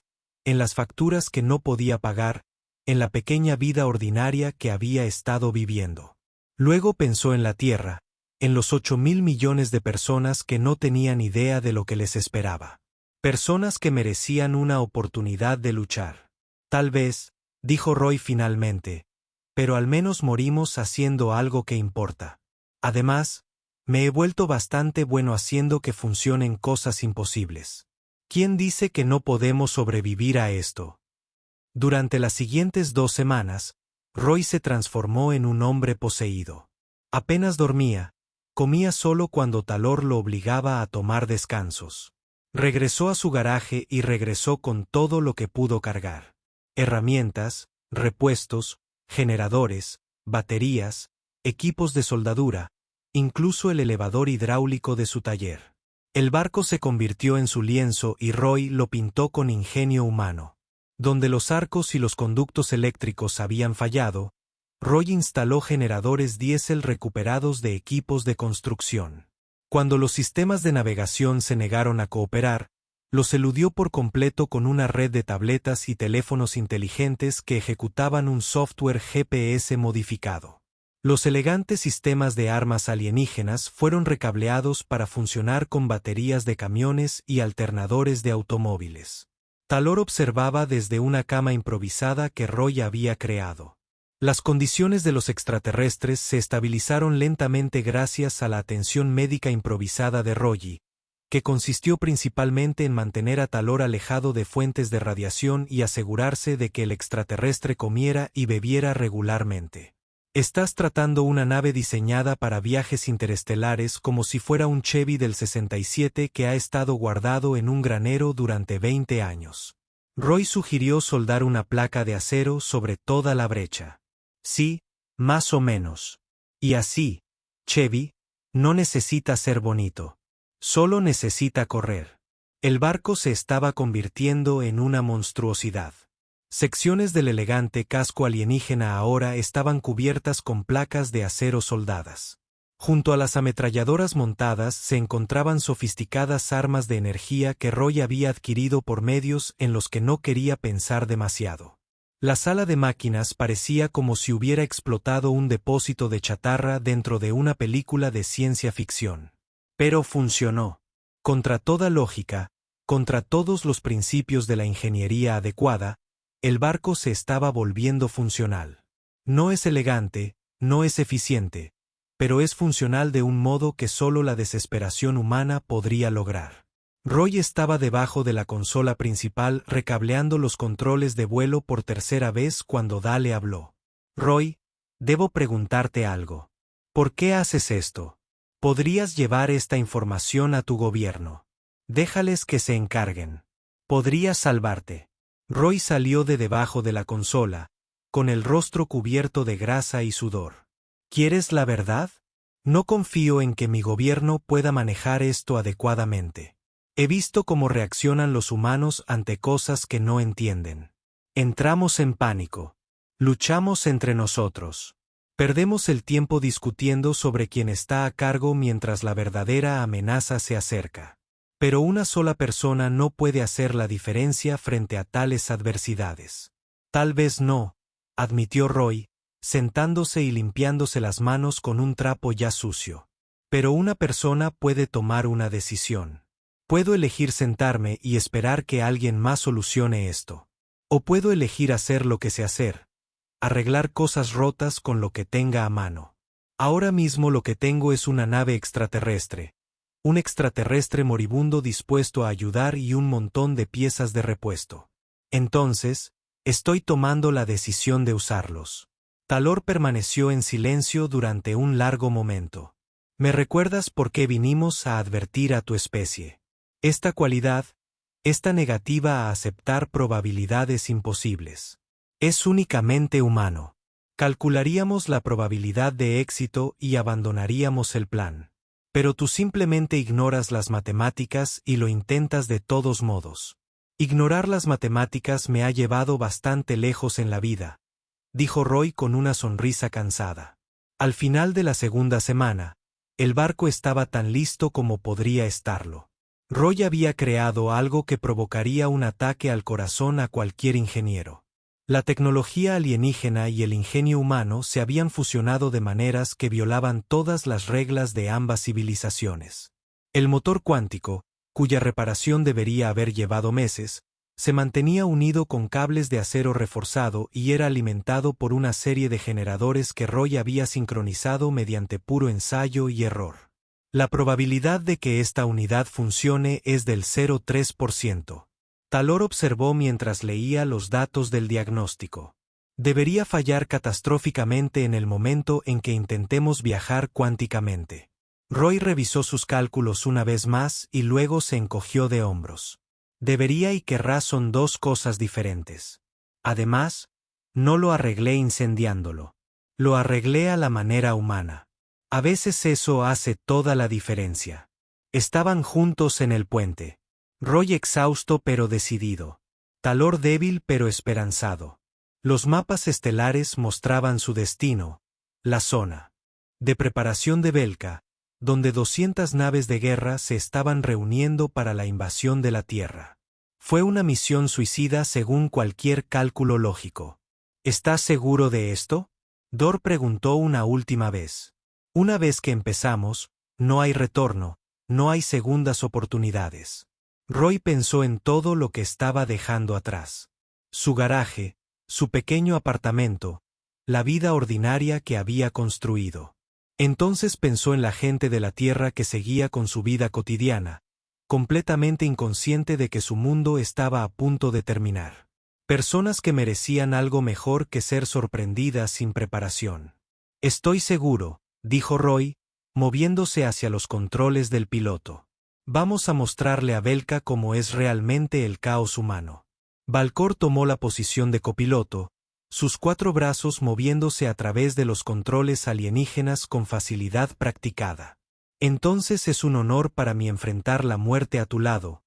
en las facturas que no podía pagar, en la pequeña vida ordinaria que había estado viviendo. Luego pensó en la Tierra, en los 8.000 millones de personas que no tenían idea de lo que les esperaba. Personas que merecían una oportunidad de luchar. Tal vez, dijo Roy finalmente, pero al menos morimos haciendo algo que importa. Además, me he vuelto bastante bueno haciendo que funcionen cosas imposibles. ¿Quién dice que no podemos sobrevivir a esto? Durante las siguientes 2 semanas, Roy se transformó en un hombre poseído. Apenas dormía, comía solo cuando Talor lo obligaba a tomar descansos. Regresó a su garaje y regresó con todo lo que pudo cargar. Herramientas, repuestos, generadores, baterías, equipos de soldadura, incluso el elevador hidráulico de su taller. El barco se convirtió en su lienzo y Roy lo pintó con ingenio humano. Donde los arcos y los conductos eléctricos habían fallado, Roy instaló generadores diésel recuperados de equipos de construcción. Cuando los sistemas de navegación se negaron a cooperar, los eludió por completo con una red de tabletas y teléfonos inteligentes que ejecutaban un software GPS modificado. Los elegantes sistemas de armas alienígenas fueron recableados para funcionar con baterías de camiones y alternadores de automóviles. Talor observaba desde una cama improvisada que Roy había creado. Las condiciones de los extraterrestres se estabilizaron lentamente gracias a la atención médica improvisada de Roy, que consistió principalmente en mantener a Talor alejado de fuentes de radiación y asegurarse de que el extraterrestre comiera y bebiera regularmente. Estás tratando una nave diseñada para viajes interestelares como si fuera un Chevy del 67 que ha estado guardado en un granero durante 20 años. Roy sugirió soldar una placa de acero sobre toda la brecha. Sí, más o menos. Y así, Chevy, no necesita ser bonito. Solo necesita correr. El barco se estaba convirtiendo en una monstruosidad. Secciones del elegante casco alienígena ahora estaban cubiertas con placas de acero soldadas. Junto a las ametralladoras montadas se encontraban sofisticadas armas de energía que Roy había adquirido por medios en los que no quería pensar demasiado. La sala de máquinas parecía como si hubiera explotado un depósito de chatarra dentro de una película de ciencia ficción. Pero funcionó. Contra toda lógica, contra todos los principios de la ingeniería adecuada, el barco se estaba volviendo funcional. No es elegante, no es eficiente, pero es funcional de un modo que solo la desesperación humana podría lograr. Roy estaba debajo de la consola principal recableando los controles de vuelo por tercera vez cuando Dale habló. Roy, debo preguntarte algo. ¿Por qué haces esto? Podrías llevar esta información a tu gobierno. Déjales que se encarguen. Podrías salvarte. Roy salió de debajo de la consola, con el rostro cubierto de grasa y sudor. ¿Quieres la verdad? No confío en que mi gobierno pueda manejar esto adecuadamente. He visto cómo reaccionan los humanos ante cosas que no entienden. Entramos en pánico. Luchamos entre nosotros. Perdemos el tiempo discutiendo sobre quién está a cargo mientras la verdadera amenaza se acerca. Pero una sola persona no puede hacer la diferencia frente a tales adversidades. Tal vez no, admitió Roy, sentándose y limpiándose las manos con un trapo ya sucio. Pero una persona puede tomar una decisión. Puedo elegir sentarme y esperar que alguien más solucione esto. O puedo elegir hacer lo que sé hacer. Arreglar cosas rotas con lo que tenga a mano. Ahora mismo lo que tengo es una nave extraterrestre. Un extraterrestre moribundo dispuesto a ayudar y un montón de piezas de repuesto. Entonces, estoy tomando la decisión de usarlos. Talor permaneció en silencio durante un largo momento. ¿Me recuerdas por qué vinimos a advertir a tu especie? Esta cualidad, esta negativa a aceptar probabilidades imposibles. Es únicamente humano. Calcularíamos la probabilidad de éxito y abandonaríamos el plan. Pero tú simplemente ignoras las matemáticas y lo intentas de todos modos. Ignorar las matemáticas me ha llevado bastante lejos en la vida, dijo Roy con una sonrisa cansada. Al final de la segunda semana, el barco estaba tan listo como podría estarlo. Roy había creado algo que provocaría un ataque al corazón a cualquier ingeniero. La tecnología alienígena y el ingenio humano se habían fusionado de maneras que violaban todas las reglas de ambas civilizaciones. El motor cuántico, cuya reparación debería haber llevado meses, se mantenía unido con cables de acero reforzado y era alimentado por una serie de generadores que Roy había sincronizado mediante puro ensayo y error. La probabilidad de que esta unidad funcione es del 0,3%. Talor observó mientras leía los datos del diagnóstico. Debería fallar catastróficamente en el momento en que intentemos viajar cuánticamente. Roy revisó sus cálculos una vez más y luego se encogió de hombros. Debería y querrá son dos cosas diferentes. Además, no lo arreglé incendiándolo. Lo arreglé a la manera humana. A veces eso hace toda la diferencia. Estaban juntos en el puente. Roy exhausto pero decidido. Talor débil pero esperanzado. Los mapas estelares mostraban su destino, la zona de preparación de Belka, donde 200 naves de guerra se estaban reuniendo para la invasión de la Tierra. Fue una misión suicida según cualquier cálculo lógico. ¿Estás seguro de esto? Dor preguntó una última vez. Una vez que empezamos, no hay retorno, no hay segundas oportunidades. Roy pensó en todo lo que estaba dejando atrás. Su garaje, su pequeño apartamento, la vida ordinaria que había construido. Entonces pensó en la gente de la Tierra que seguía con su vida cotidiana, completamente inconsciente de que su mundo estaba a punto de terminar. Personas que merecían algo mejor que ser sorprendidas sin preparación. Estoy seguro, dijo Roy, moviéndose hacia los controles del piloto. Vamos a mostrarle a Belka cómo es realmente el caos humano. Valcor tomó la posición de copiloto, sus 4 brazos moviéndose a través de los controles alienígenas con facilidad practicada. Entonces es un honor para mí enfrentar la muerte a tu lado,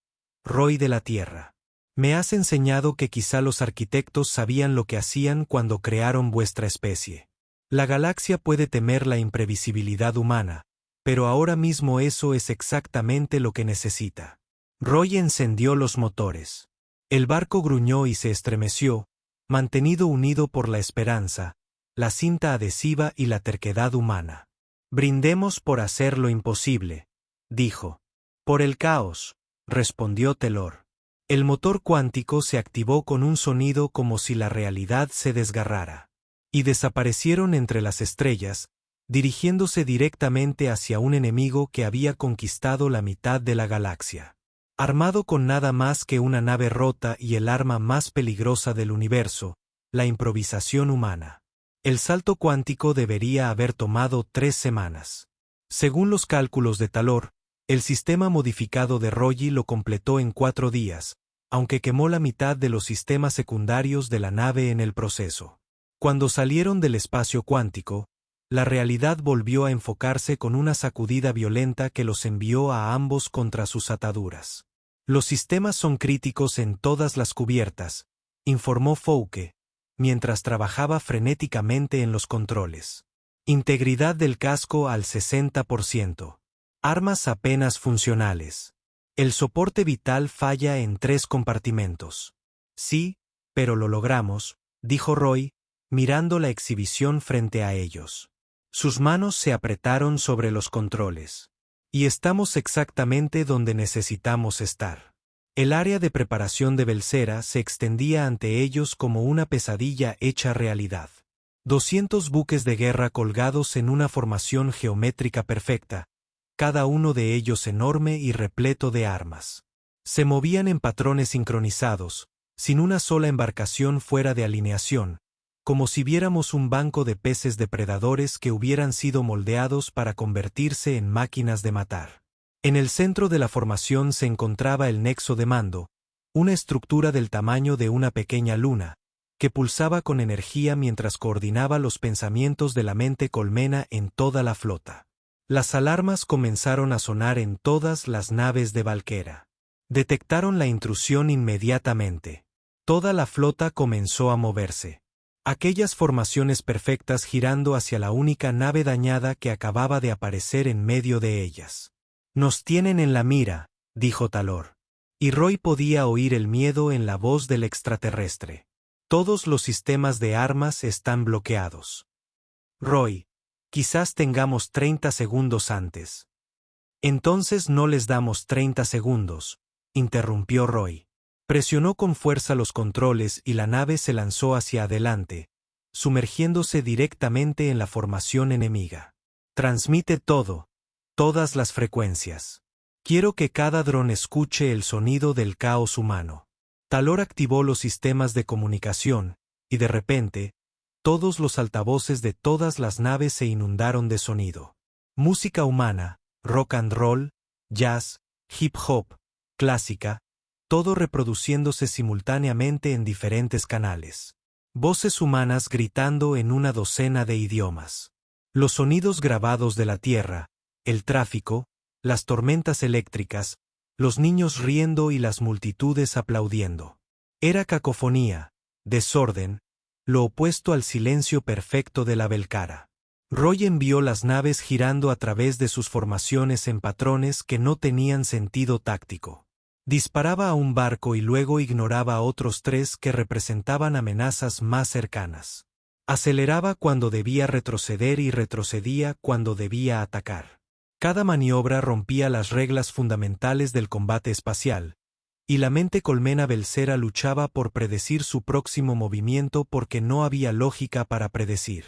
Roy de la Tierra. Me has enseñado que quizá los arquitectos sabían lo que hacían cuando crearon vuestra especie. La galaxia puede temer la imprevisibilidad humana, pero ahora mismo eso es exactamente lo que necesita. Roy encendió los motores. El barco gruñó y se estremeció, mantenido unido por la esperanza, la cinta adhesiva y la terquedad humana. Brindemos por hacer lo imposible, dijo. Por el caos, respondió Telor. El motor cuántico se activó con un sonido como si la realidad se desgarrara. Y desaparecieron entre las estrellas, dirigiéndose directamente hacia un enemigo que había conquistado la mitad de la galaxia. Armado con nada más que una nave rota y el arma más peligrosa del universo, la improvisación humana. El salto cuántico debería haber tomado 3 semanas. Según los cálculos de Talor, el sistema modificado de Roy lo completó en 4 días, aunque quemó la mitad de los sistemas secundarios de la nave en el proceso. Cuando salieron del espacio cuántico, la realidad volvió a enfocarse con una sacudida violenta que los envió a ambos contra sus ataduras. Los sistemas son críticos en todas las cubiertas, informó Fouke, mientras trabajaba frenéticamente en los controles. Integridad del casco al 60%. Armas apenas funcionales. El soporte vital falla en 3 compartimentos. Sí, pero lo logramos, dijo Roy, mirando la exhibición frente a ellos. Sus manos se apretaron sobre los controles. Y estamos exactamente donde necesitamos estar. El área de preparación de Belcera se extendía ante ellos como una pesadilla hecha realidad. 200 buques de guerra colgados en una formación geométrica perfecta, cada uno de ellos enorme y repleto de armas. Se movían en patrones sincronizados, sin una sola embarcación fuera de alineación, como si viéramos un banco de peces depredadores que hubieran sido moldeados para convertirse en máquinas de matar. En el centro de la formación se encontraba el nexo de mando, una estructura del tamaño de una pequeña luna, que pulsaba con energía mientras coordinaba los pensamientos de la mente colmena en toda la flota. Las alarmas comenzaron a sonar en todas las naves de Valquera. Detectaron la intrusión inmediatamente. Toda la flota comenzó a moverse. Aquellas formaciones perfectas girando hacia la única nave dañada que acababa de aparecer en medio de ellas. Nos tienen en la mira, dijo Talor. Y Roy podía oír el miedo en la voz del extraterrestre. Todos los sistemas de armas están bloqueados. Roy, quizás tengamos 30 segundos antes. Entonces no les damos 30 segundos, interrumpió Roy. Presionó con fuerza los controles y la nave se lanzó hacia adelante, sumergiéndose directamente en la formación enemiga. Transmite todo, todas las frecuencias. Quiero que cada dron escuche el sonido del caos humano. Talor activó los sistemas de comunicación, y de repente, todos los altavoces de todas las naves se inundaron de sonido. Música humana, rock and roll, jazz, hip hop, clásica, todo reproduciéndose simultáneamente en diferentes canales. Voces humanas gritando en una docena de idiomas. Los sonidos grabados de la tierra, el tráfico, las tormentas eléctricas, los niños riendo y las multitudes aplaudiendo. Era cacofonía, desorden, lo opuesto al silencio perfecto de la Belcara. Roy envió las naves girando a través de sus formaciones en patrones que no tenían sentido táctico. Disparaba a un barco y luego ignoraba a otros 3 que representaban amenazas más cercanas. Aceleraba cuando debía retroceder y retrocedía cuando debía atacar. Cada maniobra rompía las reglas fundamentales del combate espacial, y la mente colmena Belcera luchaba por predecir su próximo movimiento porque no había lógica para predecir.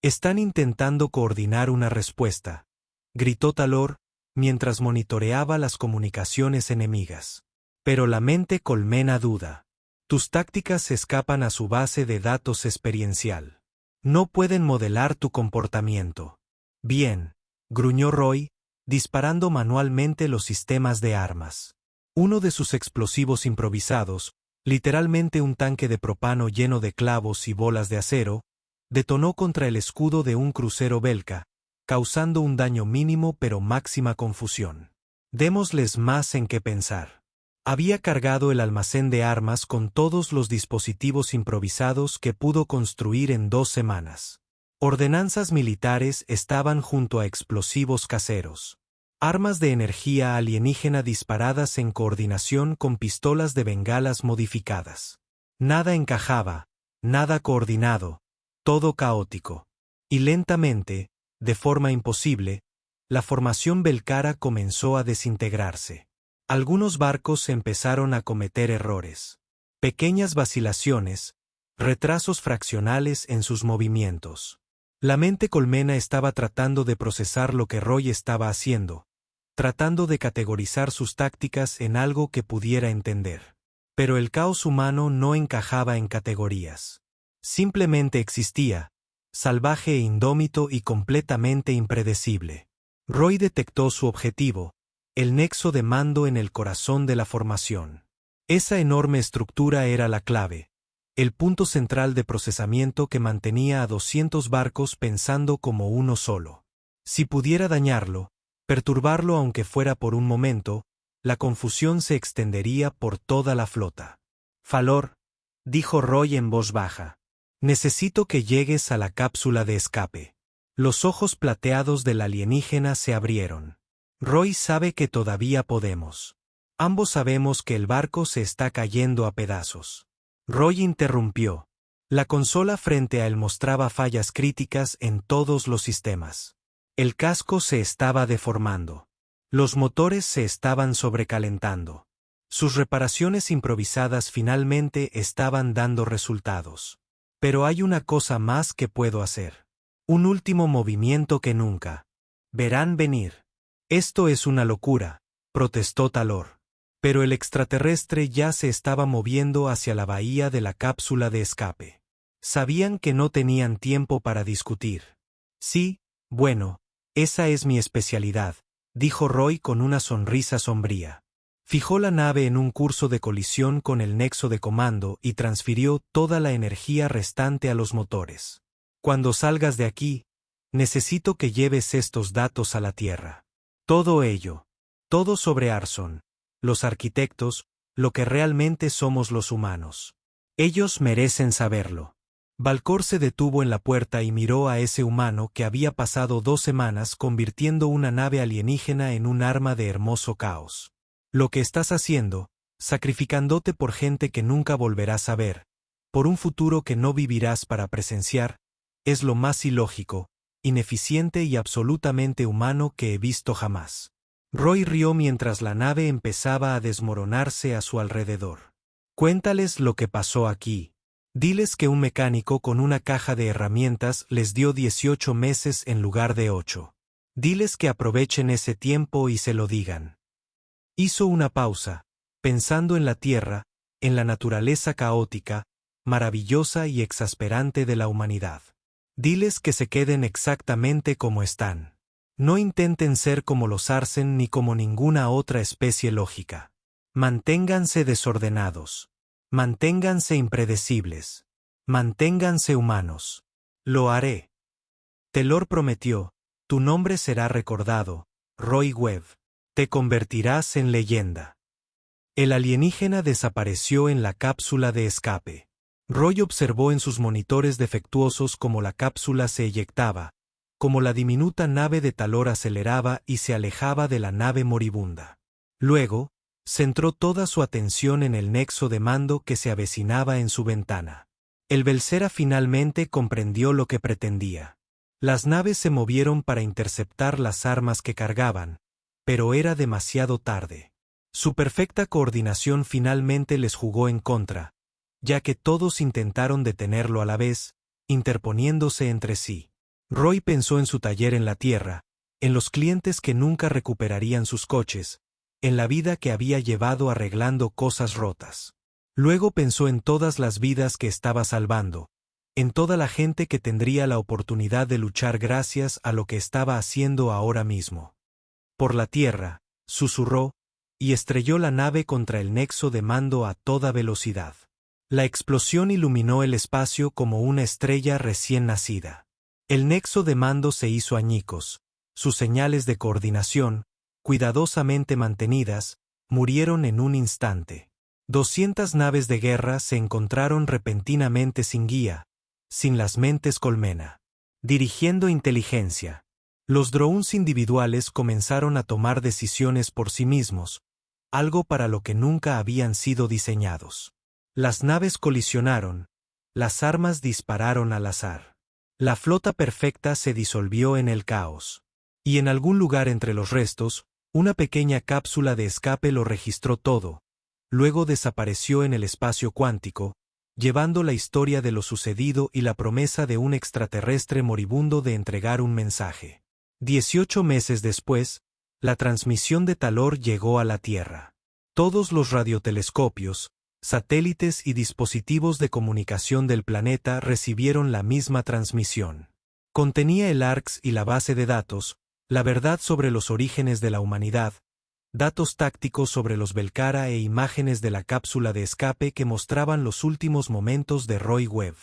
«Están intentando coordinar una respuesta», gritó Talor, mientras monitoreaba las comunicaciones enemigas. Pero la mente colmena duda. Tus tácticas se escapan a su base de datos experiencial. No pueden modelar tu comportamiento. Bien, gruñó Roy, disparando manualmente los sistemas de armas. Uno de sus explosivos improvisados, literalmente un tanque de propano lleno de clavos y bolas de acero, detonó contra el escudo de un crucero Belka, causando un daño mínimo pero máxima confusión. Démosles más en qué pensar. Había cargado el almacén de armas con todos los dispositivos improvisados que pudo construir en 2 semanas. Ordenanzas militares estaban junto a explosivos caseros. Armas de energía alienígena disparadas en coordinación con pistolas de bengalas modificadas. Nada encajaba, nada coordinado, todo caótico. Y lentamente, de forma imposible, la formación Belcara comenzó a desintegrarse. Algunos barcos empezaron a cometer errores. Pequeñas vacilaciones, retrasos fraccionales en sus movimientos. La mente colmena estaba tratando de procesar lo que Roy estaba haciendo, tratando de categorizar sus tácticas en algo que pudiera entender. Pero el caos humano no encajaba en categorías. Simplemente existía, salvaje e indómito y completamente impredecible. Roy detectó su objetivo, el nexo de mando en el corazón de la formación. Esa enorme estructura era la clave, el punto central de procesamiento que mantenía a 200 barcos pensando como uno solo. Si pudiera dañarlo, perturbarlo aunque fuera por un momento, la confusión se extendería por toda la flota. «Falor», dijo Roy en voz baja, «necesito que llegues a la cápsula de escape». Los ojos plateados del alienígena se abrieron. Roy sabe que todavía podemos. Ambos sabemos que el barco se está cayendo a pedazos. Roy interrumpió. La consola frente a él mostraba fallas críticas en todos los sistemas. El casco se estaba deformando. Los motores se estaban sobrecalentando. Sus reparaciones improvisadas finalmente estaban dando resultados. Pero hay una cosa más que puedo hacer. Un último movimiento que nunca verán venir. Esto es una locura, protestó Talor. Pero el extraterrestre ya se estaba moviendo hacia la bahía de la cápsula de escape. Sabían que no tenían tiempo para discutir. Sí, bueno, esa es mi especialidad, dijo Roy con una sonrisa sombría. Fijó la nave en un curso de colisión con el nexo de comando y transfirió toda la energía restante a los motores. Cuando salgas de aquí, necesito que lleves estos datos a la Tierra. Todo ello. Todo sobre Arson, los arquitectos, lo que realmente somos los humanos. Ellos merecen saberlo. Valcor se detuvo en la puerta y miró a ese humano que había pasado 2 semanas convirtiendo una nave alienígena en un arma de hermoso caos. Lo que estás haciendo, sacrificándote por gente que nunca volverás a ver, por un futuro que no vivirás para presenciar, es lo más ilógico, ineficiente y absolutamente humano que he visto jamás. Roy rió mientras la nave empezaba a desmoronarse a su alrededor. Cuéntales lo que pasó aquí. Diles que un mecánico con una caja de herramientas les dio 18 meses en lugar de 8. Diles que aprovechen ese tiempo y se lo digan. Hizo una pausa, pensando en la Tierra, en la naturaleza caótica, maravillosa y exasperante de la humanidad. Diles que se queden exactamente como están. No intenten ser como los Arsen ni como ninguna otra especie lógica. Manténganse desordenados. Manténganse impredecibles. Manténganse humanos. Lo haré. Talor prometió, tu nombre será recordado, Roy Webb. Te convertirás en leyenda. El alienígena desapareció en la cápsula de escape. Roy observó en sus monitores defectuosos cómo la cápsula se eyectaba, cómo la diminuta nave de Talor aceleraba y se alejaba de la nave moribunda. Luego, centró toda su atención en el nexo de mando que se avecinaba en su ventana. El Belcera finalmente comprendió lo que pretendía. Las naves se movieron para interceptar las armas que cargaban, pero era demasiado tarde. Su perfecta coordinación finalmente les jugó en contra, ya que todos intentaron detenerlo a la vez, interponiéndose entre sí. Roy pensó en su taller en la Tierra, en los clientes que nunca recuperarían sus coches, en la vida que había llevado arreglando cosas rotas. Luego pensó en todas las vidas que estaba salvando, en toda la gente que tendría la oportunidad de luchar gracias a lo que estaba haciendo ahora mismo. Por la Tierra, susurró, y estrelló la nave contra el nexo de mando a toda velocidad. La explosión iluminó el espacio como una estrella recién nacida. El nexo de mando se hizo añicos, sus señales de coordinación, cuidadosamente mantenidas, murieron en un instante. 200 naves de guerra se encontraron repentinamente sin guía, sin las mentes colmena. Dirigiendo inteligencia. Los drones individuales comenzaron a tomar decisiones por sí mismos, algo para lo que nunca habían sido diseñados. Las naves colisionaron, las armas dispararon al azar. La flota perfecta se disolvió en el caos. Y en algún lugar entre los restos, una pequeña cápsula de escape lo registró todo, luego desapareció en el espacio cuántico, llevando la historia de lo sucedido y la promesa de un extraterrestre moribundo de entregar un mensaje. 18 meses después, la transmisión de Talor llegó a la Tierra. Todos los radiotelescopios, satélites y dispositivos de comunicación del planeta recibieron la misma transmisión. Contenía el ARX y la base de datos, la verdad sobre los orígenes de la humanidad, datos tácticos sobre los Belcara e imágenes de la cápsula de escape que mostraban los últimos momentos de Roy Webb.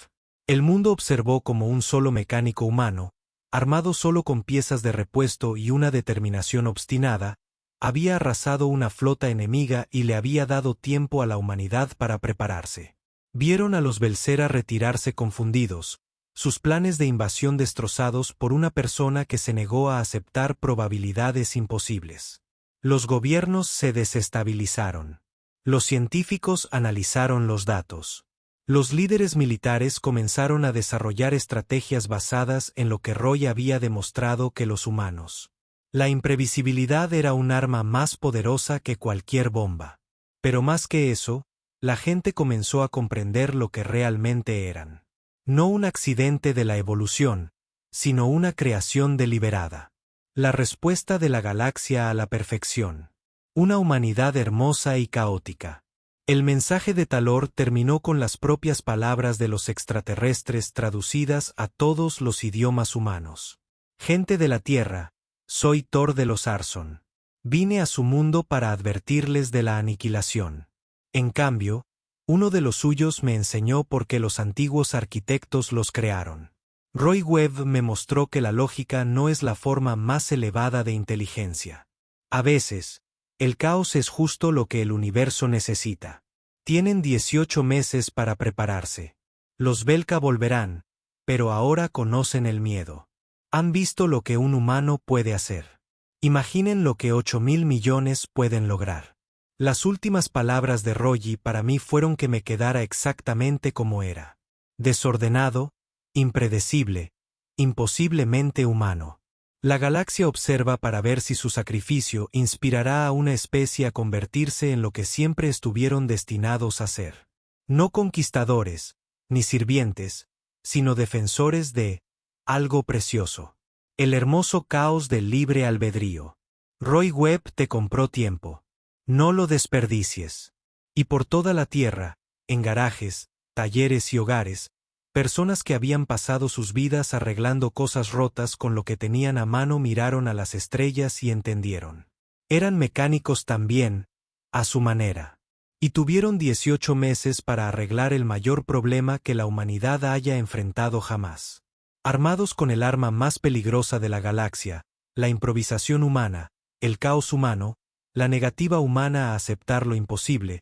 El mundo observó como un solo mecánico humano, armado solo con piezas de repuesto y una determinación obstinada, había arrasado una flota enemiga y le había dado tiempo a la humanidad para prepararse. Vieron a los Belcera retirarse confundidos, sus planes de invasión destrozados por una persona que se negó a aceptar probabilidades imposibles. Los gobiernos se desestabilizaron. Los científicos analizaron los datos. Los líderes militares comenzaron a desarrollar estrategias basadas en lo que Roy había demostrado que los humanos. La imprevisibilidad era un arma más poderosa que cualquier bomba. Pero más que eso, la gente comenzó a comprender lo que realmente eran. No un accidente de la evolución, sino una creación deliberada. La respuesta de la galaxia a la perfección. Una humanidad hermosa y caótica. El mensaje de Talor terminó con las propias palabras de los extraterrestres traducidas a todos los idiomas humanos. Gente de la Tierra, soy Thor de los Arson. Vine a su mundo para advertirles de la aniquilación. En cambio, uno de los suyos me enseñó por qué los antiguos arquitectos los crearon. Roy Webb me mostró que la lógica no es la forma más elevada de inteligencia. A veces, el caos es justo lo que el universo necesita. Tienen 18 meses para prepararse. Los Belka volverán, pero ahora conocen el miedo. Han visto lo que un humano puede hacer. Imaginen lo que 8.000 millones pueden lograr. Las últimas palabras de Roy para mí fueron que me quedara exactamente como era. Desordenado, impredecible, imposiblemente humano. La galaxia observa para ver si su sacrificio inspirará a una especie a convertirse en lo que siempre estuvieron destinados a ser. No conquistadores, ni sirvientes, sino defensores de algo precioso. El hermoso caos del libre albedrío. Roy Webb te compró tiempo. No lo desperdicies. Y por toda la Tierra, en garajes, talleres y hogares, personas que habían pasado sus vidas arreglando cosas rotas con lo que tenían a mano miraron a las estrellas y entendieron. Eran mecánicos también, a su manera. Y tuvieron 18 meses para arreglar el mayor problema que la humanidad haya enfrentado jamás. Armados con el arma más peligrosa de la galaxia, la improvisación humana, el caos humano, la negativa humana a aceptar lo imposible,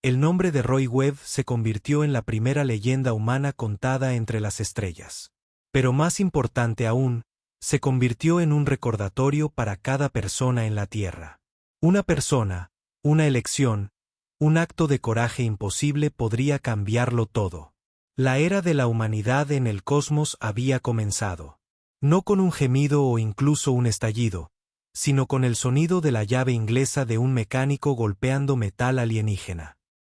el nombre de Roy Webb se convirtió en la primera leyenda humana contada entre las estrellas. Pero más importante aún, se convirtió en un recordatorio para cada persona en la Tierra. Una persona, una elección, un acto de coraje imposible podría cambiarlo todo. La era de la humanidad en el cosmos había comenzado. No con un gemido o incluso un estallido, sino con el sonido de la llave inglesa de un mecánico golpeando metal alienígena.